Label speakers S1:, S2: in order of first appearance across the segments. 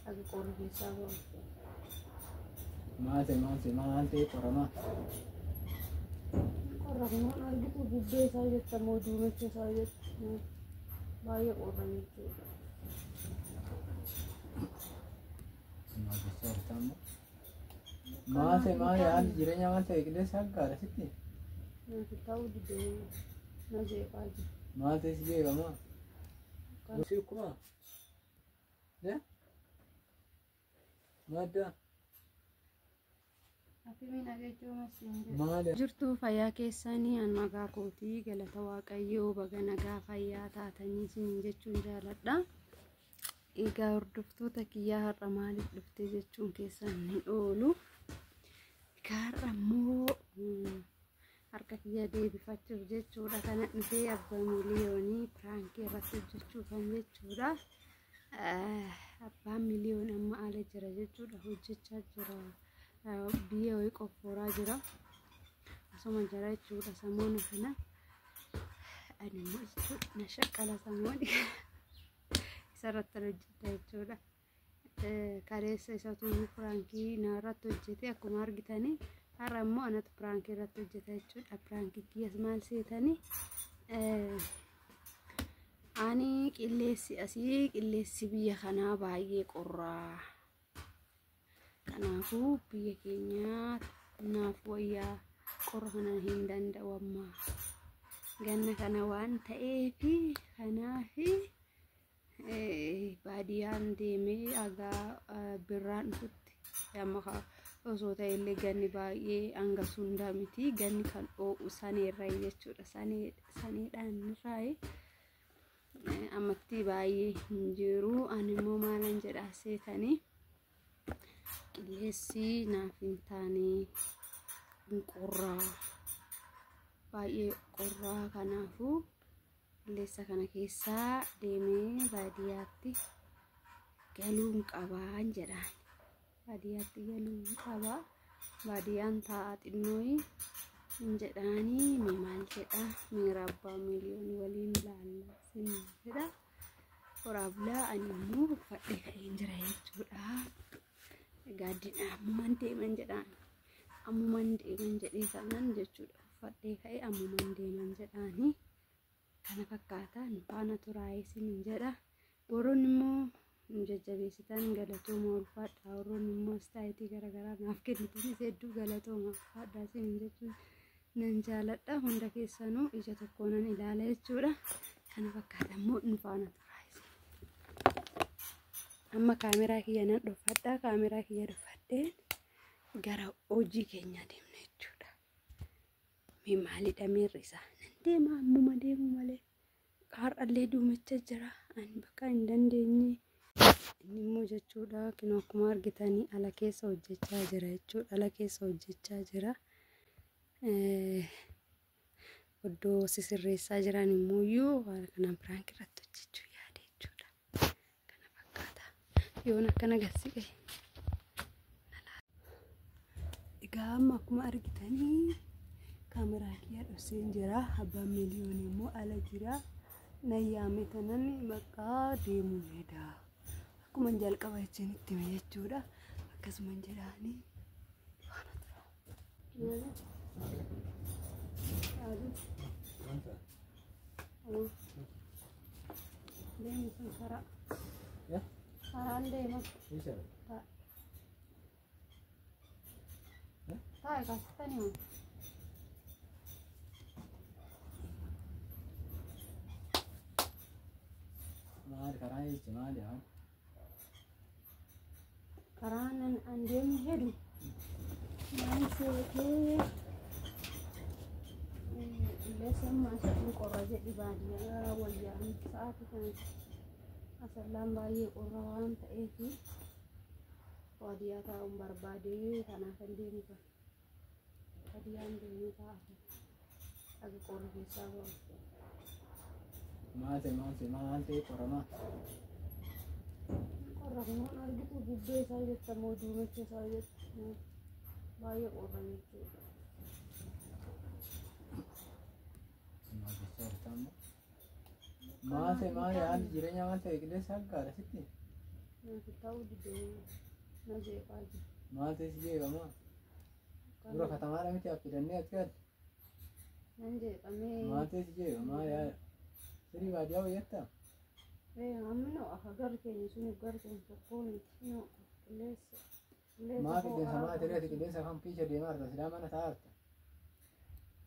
S1: Aku korang bisa kok.
S2: Maante korama.
S1: Orang mana gitu gede saja temu dulu saja. Banyak orang itu.
S2: Besar kamu. Maante jirenya maante gede sagga rasiti.
S1: Nanti tahu di deh. Nanti aja.
S2: Maante sih kamu. Masih kuma. Ya? Mada.
S1: Tapi minagay cuma sini.
S2: Mada.
S1: Jirtu fayyaa keessanii an maqaa kootii galata waaqayyoo baga nagaa fayyaa taatanii siin jechuun jaaladha. Egaa hordoftoota kiyyaa har'a maaliif dhufte jechuun keessan ni oolu. Egaa har'a immoo harka kiyya deebifachuuf jechuudha. Kana dhufee abbaa miliyoonii piraankii irratti hojjechuuf kan jechuudha. Abbaan miliyoon amma ala jira jechuudha. Hojjechaa jira. Biyya wayii qoffooraa jira. Asuma jira jechuudha. Samoona kana ani immoo jechuudha na shaqqala samooni isarratti hojjeta jechuudha. Kaleessa isatu piraankii na irratti hojjete akkuma argitanii. Har'a immoo anatu piraankii irratti hojjeta jechuudha. Piraankii kiyyas maal seetanii ani qilleessi asii qilleessi biyya kanaa baay'ee qorraa. Kanaafuu biyya keenyaa naaf wayyaa qorra kana hin danda'u amma. Ganna kana waan ta'eefi kanaafi baadiyaan deemee agaa birraan dhufutti amma osoo ta'ellee ganni baay'ee hanga sundaa miti. Ganni kan dho'u saneerraa jechuudha. Saneedhaan irraa ammatti baay'ee hin jiru. Ani immoo maalan jedhaa seetanii qilleessi naaf hin taane qorraa baay'ee qorraa. Kanaafuu qilleessa kana keessaa deemee baadiyyaatti galuun qabaan jedhaan. Baadiyyaatti galuun qabaa. Baadiyyaan taa'aa xinnooyi hin jedhaanii maal jedha miira abbaa miliyoonii waliin ilaalla sin jedha. Waraabulaa ani immoo uffadhee ka'een jira jechuudha. Gaaddina ammumaan deeman jedhaan. Ammumaan deeman jedhee kanan jechuudha. Uffadhee ka'ee ammumaan deeman jedhaanii. Kana fakkaataa nu faana turaayee sin jedha. Boroon immoo jajjabeessitan galatooma ulfaadhaa. Warroonni immoo istaayitii garaagaraa naaf kennitanis hedduu galatooma ulfaadhaa sin jechuun nan jaaladha. Hunda keessanuu ija tokkoonan ilaala jechuudha. Kana fakkaata immoo nu faana turaayee. Amma kaameraa kiyya nan dhofadha. Kaameraa kiyya dhofadheen gara hojii keenya deemna jechuudha. Mee maalidha miirri isaa? Nan deema ammuma deemu malee. Har'allee duumecha jira. Ani bakka hin dandeenye. Inni immoo jechuudha kinoo akkuma argitanii ala keessa hojjechaa jira jechuudha. Ala keessa hojjechaa jira. Iddoo sisirreessaa jiran immoo iyyuu waan kanaan piraankii irratti hojjechuu yaade jechuudha. Kana fakkaata. Yoon akkana agarsiise. Egaa amma akkuma argitanii kaameraa kiyya dhokseen jira. Abbaan miliyoonii immoo ala jira. Nayyaame tanan bakka deemuu needa. Akkuma jalqaba jechuun itti hime jechuudha. Akkasuma jedhaanii faana tura. Deemu sun karaa. Karaan deema. Taa'e kaasitanii
S2: Maal karaa jechuun maali haa?
S1: karaan an deemu hedu maal seetee leessan maashaa'in qorra jedhi baadiyyaa wayyaan sa'aatii kanatti asallaan baay'ee qorra waan ta'eefi baadiyyaa taa'uun barbaadee kanaaf an deemu kan baadiyyaan deemee taa'atu akka qorra keessaa bahu.
S2: Maante korama.
S1: Korama argitu gubbee isaa jettamoo duumecha isaa jettu baay'ee qorra jechuudha.
S2: Maante maali haalli jireenya maante eegdee saggaadha sitti?
S1: Naaf ta'uu didee na jeeqaa jira.
S2: Maal ta'e si jeeqama? Dura katamaadha miti affidannee as galte.
S1: Nan jeeqamee.
S2: Maal ta'e si jeeqama? Yaa sirii baadiyyaa wayyatta?
S1: Amma akka garri keenya sun garri keenya tokkoon qilleensa.
S2: Maa qilleensa maa ta'eeti qilleensa kan kiisha deemaa jirta silaa mana taa'aa jirta.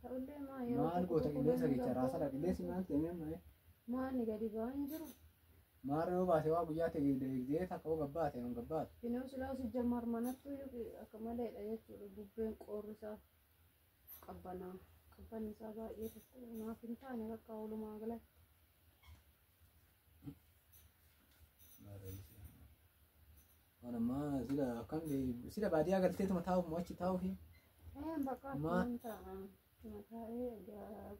S1: Ta'ullee maa yeroo
S2: Maal goota qilleensa keessa raasadha qilleensi maal ta'e mee?
S1: Maani gadi ba'aa hin jiru.
S2: Maarra yoo baase waa guyyaa ta'e deegdee takka hoo gabbaate hin gabbaate.
S1: Bineensi laasi jammar manattu akka maleedha jechuudha. Bubbeen qoorri isaa qabbanaa. Qabbanni isaa baay'ee tokko naaf hin taane bakka oolumaa galatti.
S2: Wanammaa sila baadiyyaa galteetuma taa'uuf moo achi taa'uufi?
S1: Bakka akkuma ta'a. Mataa'ee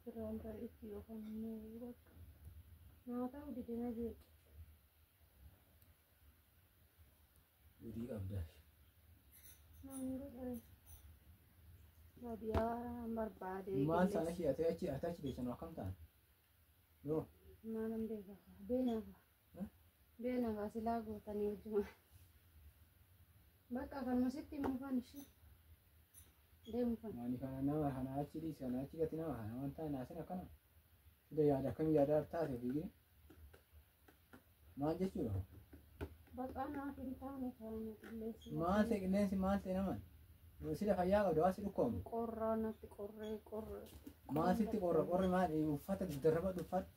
S1: biraan ta'etti yookaan immoo bakka nyaata didina jeeqi.
S2: Hojii qabda.
S1: Baadiyyaa barbaadee.
S2: Maal sana ishee ati achi deessanuu akkam ta'an? Yoo?
S1: Maalan beekaa? Beenaafaa. Beenaafaa silaa gootanii hojjuma. Bakka kanuma sitti muufan ishee. Deemu kan.
S2: Maani kana nama kana achi dhiisi kana achi gati nama kana wanta naasin akkana. Sida yaada akkamii yaada taate fiigee. Maal jechuudha?
S1: Bakka naaf hin taane taa'anii qilleensi.
S2: Maal ta'e qilleensi maal ta'e naman? Sida fayyaa qabdu waa si dhukkoomu.
S1: Qorraa natti qorree.
S2: Maal sitti qorre maal uffata darba uffata.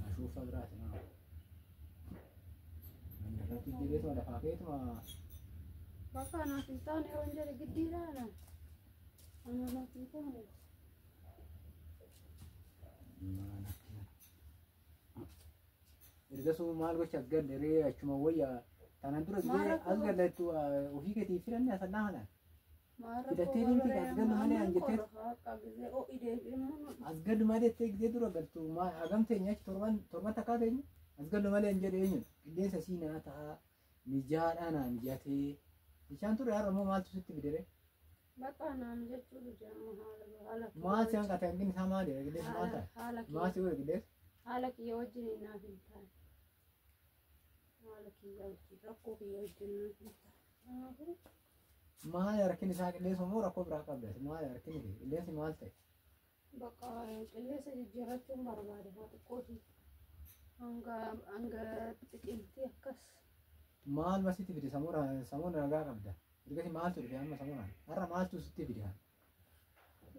S2: Ashuufa biraati nama. Irratti jireetuma lafaa keetuma.
S1: Bakka naaf hin taane yoo hin jedhe giddiidhaadha. Ana naaf hin taane.
S2: Erga sun maal gocha as galle ree achuma wayyaa tanaan dura gidee as gallettu ofii keetii filanne asallaa halaan. Filattee deemti as gallu malee an jettee as gallu malee jettee gidee dura galtu hagam teenya achi torban takkaa teenya as gallu malee an jedhe eenyudha qilleensa siinaa ta'a mijaadhaa naa mijatee bishaan ture har'a moo maaltu sitti fidere?
S1: Bakka naan jechuudha jedhamu haala.
S2: Maal si hanqate hanqinni isaa maalidha qilleensi maal ta'a? Maal si godhe qilleensi?
S1: Haala kiyya wajjin naaf hin taane. Haala kiyya wajjin rakkoo kiyya wajjin naaf hin taane.
S2: Maal rakkinni isaa qilleensa moo rakkoo biraa qabda? Maal rakkinni qilleensi maal ta'e?
S1: Bakka qilleensa jijjiirrachuun barbaade haa xiqqooti. Hanga xiqqiltii akkas.
S2: Maal masitti fide samuura nagaa qabda? Ergasi maaltu dhufe amma samuuraan? Har'a maaltu sitti fide?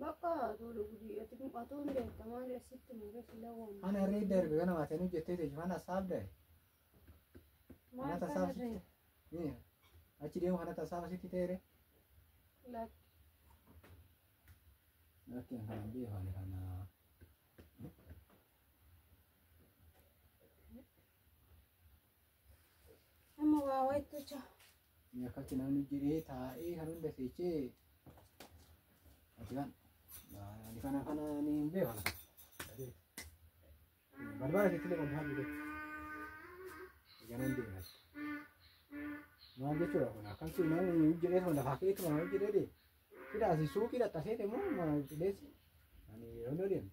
S1: Bakka tolu gudii atuun beekamaa sitti muree sila waan.
S2: Ana irree darbe kana maatanii hojjettee teessu kana saabda.
S1: Maal kana ta'e?
S2: Achi deemu kana tasaaba sitti ta'ere?
S1: Lakki.
S2: Lakki an kana beekame kana.
S1: Amma waa wayitucha.
S2: Ni akkatti namni jedhee taa'ee kan hunda seechee ati kan ani kana ni hin beekama. Balbala keetti illee kan haalli ganan deemas. Maal jechuudha kun akkasii namni jedhee sun lafaa keetti mana jedhee dee sidaasi suuqii dhaqqaseete moo qilleensi ani yeroo deemu.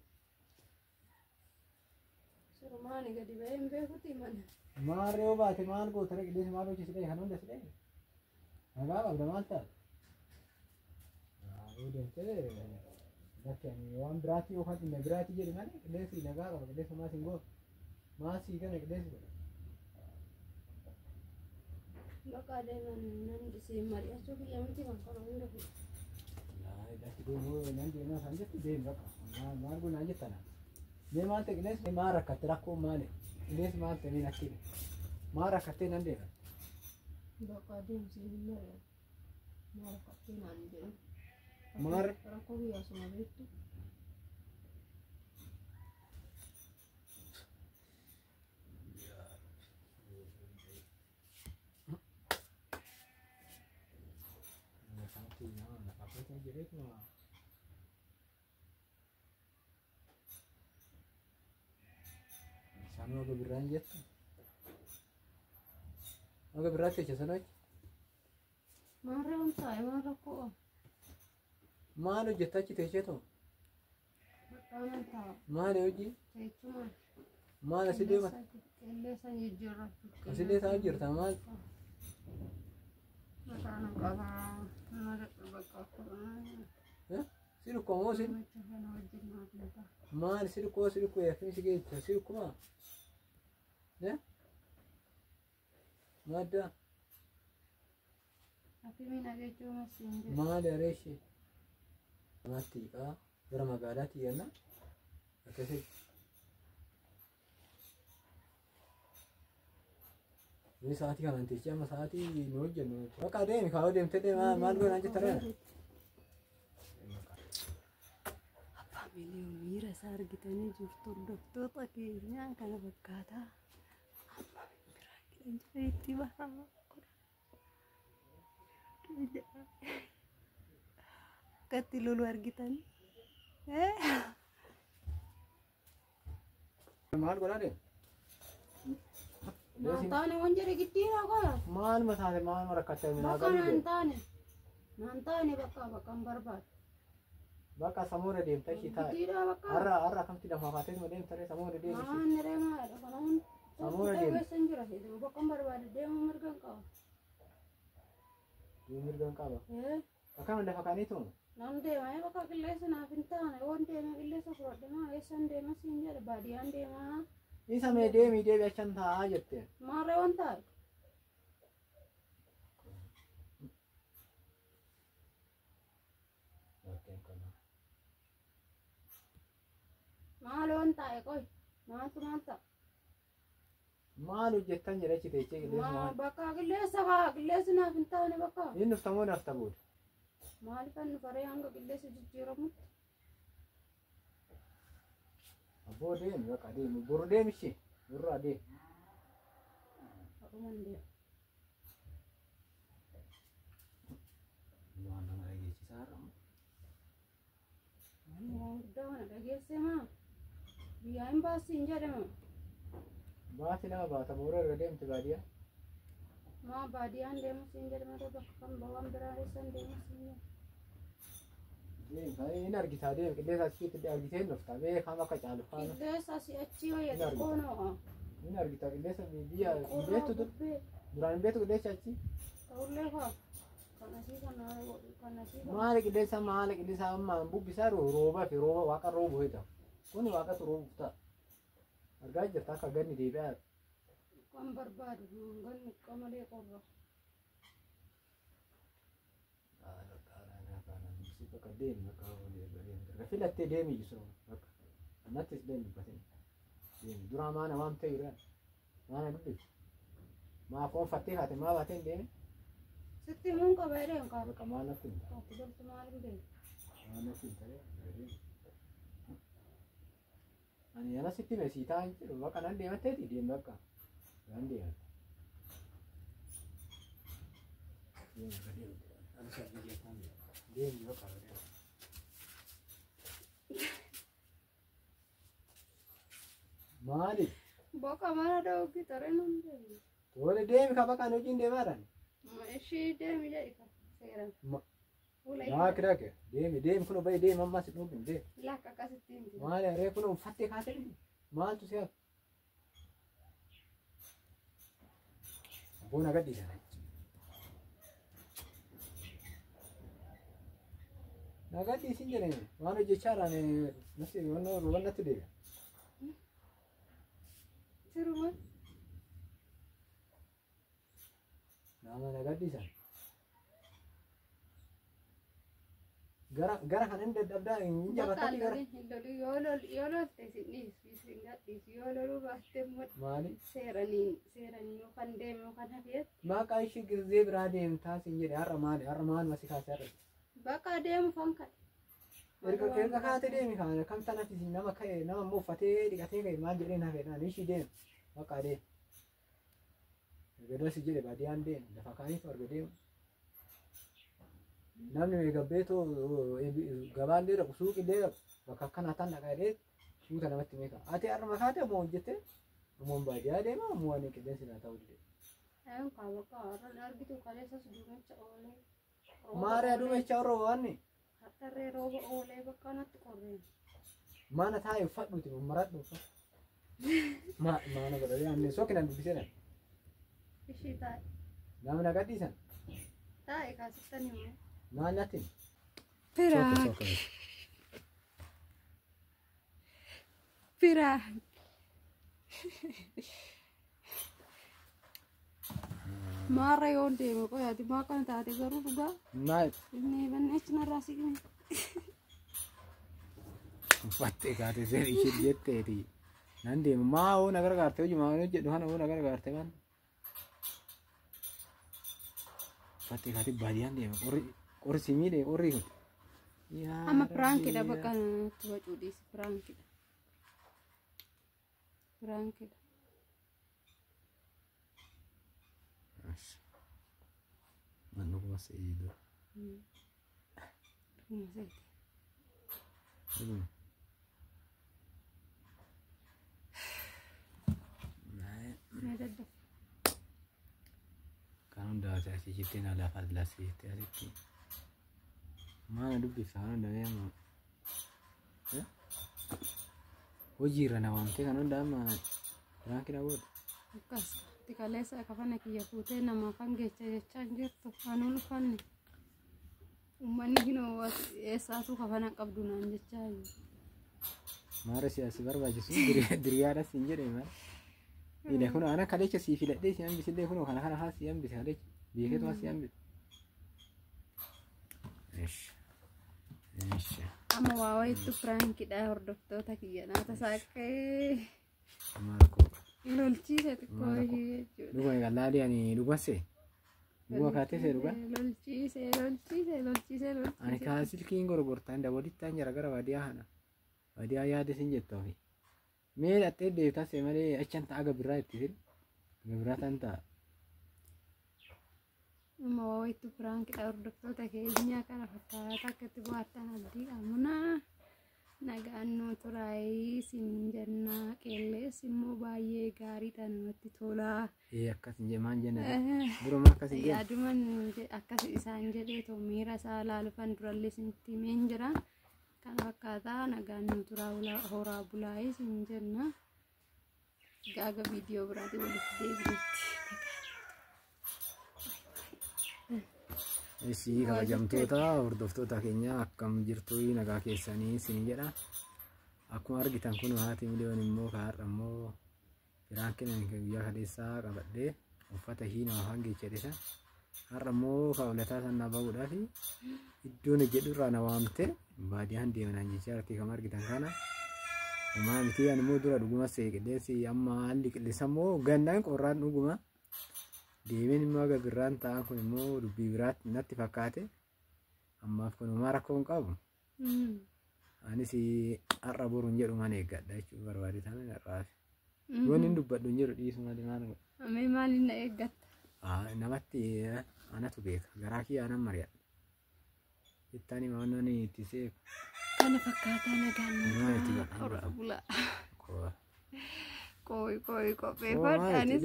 S1: Surumaani gadi ba'ee hin beekuti mana.
S2: Maal yoo baate maal gootara qilleensi maal hojjesidee kan hunda sidee nagaa qabda maal ta'a? Yoo deemtee bakki ani waan biraatti yookaan dhimma biraatti jedhe malee qilleensi nagaa qaba qilleensi maas hin gootu maas sii kana qilleensi godha.
S1: Bakka adeeman nan disee mari'achuu biyya miti kan kana hunda fi.
S2: Dakki deemuu nan deemaa kan jettu deemu bakka maal goonaan jettana. Mee maal ta'e qilleensi maal rakkatte rakkoon maali? Qilleensi maal ta'e niin akkini maal rakkattee nan deema.
S1: Bakka adeemsi hin mari'atu. Maal rakkattee naan jedhu.
S2: Maal
S1: rakkoo biyya suma beektu.
S2: Sama agak beranjat. Agak berat ya sana.
S1: Marah untai marah kok.
S2: Malu jeta cita cita tu.
S1: Betul tak.
S2: Malu uji.
S1: Saya cuma.
S2: Maal asii deema?
S1: Qilleessa jijjiirra.
S2: Asillee isaa jirta maal?
S1: Mataan qabaa.
S2: Sirko moo sin? Maal sirko yaafin si geessa sirkuma? Madda? Maal areeshi? Maatiidha gara magaalaatti yenna akkasii. Ini sa'aatii kanaan teessee amma sa'aatii nu hojjennu. Bakka adeemi kaa'uu deemtee deemaa maal godhan jettara?
S1: Abbaa miliyoon miira isaa argitanii jirtu hordoftoota keenyaan kana fakkaataa. Abbaa biraa keenya itti bahaa. Akkatti lolu argitanii.
S2: Maal godhaa deemu?
S1: Nantaane wanjere giddiidha kola.
S2: Maal mataate maal marakkatee minaa
S1: Bakka
S2: galii
S1: nantaane bakka hin barbaadu.
S2: bakka samuura deemta ishii taa'e.
S1: Giddiidha bakka.
S2: Har'a kamti lafa kaatee ma deemtare samuura deemti.
S1: Maanni reemaadha kanaun.
S2: Samuura deemti.
S1: Keessan jira jedhu bakka hin barbaadu deemu mirga hin qabu.
S2: Deemu mirga hin qaba. Akkam lafa kaaniitu.
S1: Nan deema bakka qilleensa naaf hin taane waan deeme qilleensa fudhadhama eessan deema siin jedha baadiyyaan deema.
S2: Isa mee deemii deebi'achan taa'aa jette.
S1: Maarree waan taa'e. Maal waan taa'e qoy maaltu maal ta'a.
S2: Maal hojjettan jedha achi teessee qilleensa maal.
S1: Bakka qilleensi naaf hin taane bakka.
S2: Inni uftamoo nafta booda.
S1: Maaliif annu faree hanga qilleensa jijjiiramutti.
S2: Abboo deemi bakka deemi boru deemishi burra deemi.
S1: Haruman deema.
S2: Waan nama dhageessisaa har'amu.
S1: Waan guddaa kana dhageesse maa. Biyyaa hin baasii hin jedhamu.
S2: Baati nama baata boora irra deemti baadiyyaa.
S1: Maa baadiyyaan deemu siin jedhama bakka kan bawaan biraa eessan deemu siin jedhama.
S2: Ini argitaa deemi qilleensa asitti argitee nufta beekama akka caalu faana.
S1: Qilleensa si'achi wayya xiqqoonoo.
S2: Ini argitaa qilleensa biyya hin beektu duraan hin beektu qilleensa achi.
S1: Ta'ullee faa kanasii
S2: Maali qilleensa amma bubbisaa rooba fi rooba waaqa roobu hita. Kuni waaqatu roobuuf ta'a. Argaa jirta akka ganni deebi'aa.
S1: kan barbaadu ganni qamalee qorra.
S2: Bakka deemi bakka filattee deemi jiru bakka annattis deemi batin deemi duraa maana waan ta'eera maana dubbis maa foon fattee haate maa baateen deemi
S1: Sitti mun qabee deemu qaba.
S2: bakka maal natti hin
S1: Tokko galtu maaliin beeku.
S2: maal natti hin ta'e ani yana sitti meesii taa'an jiru bakka nan deematteeti deemi bakka nan deematte deemi bakka deemi ani sabbi jeetaan deemi bakka Maali?
S1: Bakka mana dawgi taree nan deemu.
S2: Tole deemi ka bakka hojiin deemaadhaan.
S1: Ishii deemi jedhi ka seeran.
S2: Yaa kiraake deemi kun bayi deemi ammas dhuunfin deemi.
S1: Lakka akkasitti hin jiru.
S2: Maali haree kun uffattee kaatee maaltu si hafe? Boona gadhiisan. Na gadhiisin jedhani waan hojjechaadhaan nasi waan natti deema.
S1: Siruma.
S2: Nama na gadhiisan. Gara kanan dadhabdaa hin jabatanii gara.
S1: Yoo lolte isin gadhiisu yoo loluu baatte immoo
S2: Maali?
S1: seeranii yookaan deemu yookaan hafeet.
S2: Maqaa ishee girzee biraa deemtaa sin jedhe har'a maal masi kaasee har'a.
S1: Bakka deemu kan kadhe.
S2: Erga kaatee deemi kana kam tanatti nama ka'e nama immoo uffatee dhiqatee ka'e maal jedheen hafeedhaan ishii deemu bakka deemu. Erga darsi jedhe baadiyyaan deemu lafa kaaniitu arga deemu. Namni meegabbeetoo gabaallee dhaqu suuqillee dhaqu bakka akkanaa tan dhaqaadhee suuta namatti meeqa. Ati har'a kaatee ammoo hojjettee ammoo baadiyyaa deema ammoo waan qilleensi naa ta'u dide.
S1: Ayun kaa bakka har'a argitu kaleessas duumecha oolee.
S2: Maariyaa duumecha orroo waanni.
S1: Har'arree rooba oolee bakka natti qorreen.
S2: Mana taa'e uffadhuuti maradhu uffadhu. Mana godhanii aannan sookinan dubbiseera.
S1: Ishii taa'e.
S2: Namni agadhiisan.
S1: Taa'e kaasistanii moo?
S2: Maal natti?
S1: Piraak. Piraak. Maara yoon deeme qoyaati maa kana taate garuu dhugaa.
S2: Maal?
S1: Inni banneechi narraa siqne.
S2: Uffattee kaatee seera ishee jetteeti. Nan deema maa oo na gargaarte hojii maa hojjedhu kana oo na gargaarte kan. Uffattee kaatee baadiyyaan deema qorri si miidhee qorri kun.
S1: Amma piraankiidha bakka natti wacuudhiisi piraankiidha. Piraankiidha.
S2: Man dhuguma seeyiidha.
S1: Dhuguma seeti.
S2: Kan hundaa asii jettee na lafa lasii jettee asitti maana dubbisa kan hundaa deemu hojii irra na waamtee kan hundaa amma piraankiidha godhu.
S1: Akkas kaleessa kafana kiyya fuutee namaaf hangeecha jechaa hin jirtu anuun uffanne uummanni hinoo eessaatu kafana qabdu naan jechaa jiru.
S2: Maara siyaasi barbaachisu diriyaadhas hin jedhee maal. Ila kun ana kalecha si filadhee si hambisee kun kana haa si hambisee kalecha beeketu haa si hambisee. Eesh.
S1: Amma waa wayitu piraankiidha hordoftoota kiyya naata saaqee.
S2: Marko.
S1: Lolchiise xiqqoo ishee jechuudha.
S2: Dhugaa galaali ani dhugaase. Dhugaa kaatee see dhugaa.
S1: Lolchiise.
S2: Ani kaasilkiin gorgortaan dabalittaan jara gara baadiyyaa kana. Baadiyyaa yaade sin jettaa fi. Mee dhattee deebitaa see malee achaan ta'a gabiraa itti fide. Gabiraa tan ta'a.
S1: Amma waa wayitu piraankiidha hordoftoota keenya kana fakkaata akkatti bohaartan abdii qabna. Nagaan nu turaayii sin jennaa qeellees immoo baay'ee gaariidha namatti tola.
S2: Akkas hin jee maan jenna. Duruma akkas hin jee.
S1: Yaaduman akkas isaan jedhee too miira isaa laalufan durallee sinti meen jira. Kana fakkaataa nagaan nu turaa horaa bulaayii sin jenna. Gaaga viidiyoo biraatii walitti deebinutti.
S2: Isii kabajamtoota hordoftoota keenya akkam jirtu nagaa keessanii sin jedha. Akkuma argitan kun haati miliyoon immoo kaarra immoo piraankiin guyyaa kaleessaa qabadhee uffata hiina afaan geechadhisa. Har'a immoo kaawlataa sanaa bahuudhaaf iddoon jedhu irraa na waamte baadiyyaan deeman jechaa jirti kan argitan kana. Uumaa miti ani immoo dura dhuguma qilleensi amma haalli qilleensa immoo gannaan qorraan dhuguma. Deebiin immoo aga birraan ta'an kun immoo dubbii biraatti natti fakkaate ammaaf kun uumaa rakkoo hin qabu. Anis har'a boruun jedhu mana eeggadha jechuudha barbaade taane har'aaf. Yoon hin dubbadhu hin jedhu dhiisu malee maal godha.
S1: Amee maaliin na eeggatta?
S2: Namatti anatu beeka garaa kiyyaa nan mari'adha. Ittaani maannoon itti seef.
S1: Kana fakkaataa nagaan horra bulaa. Qooyi qopheeffadhaanis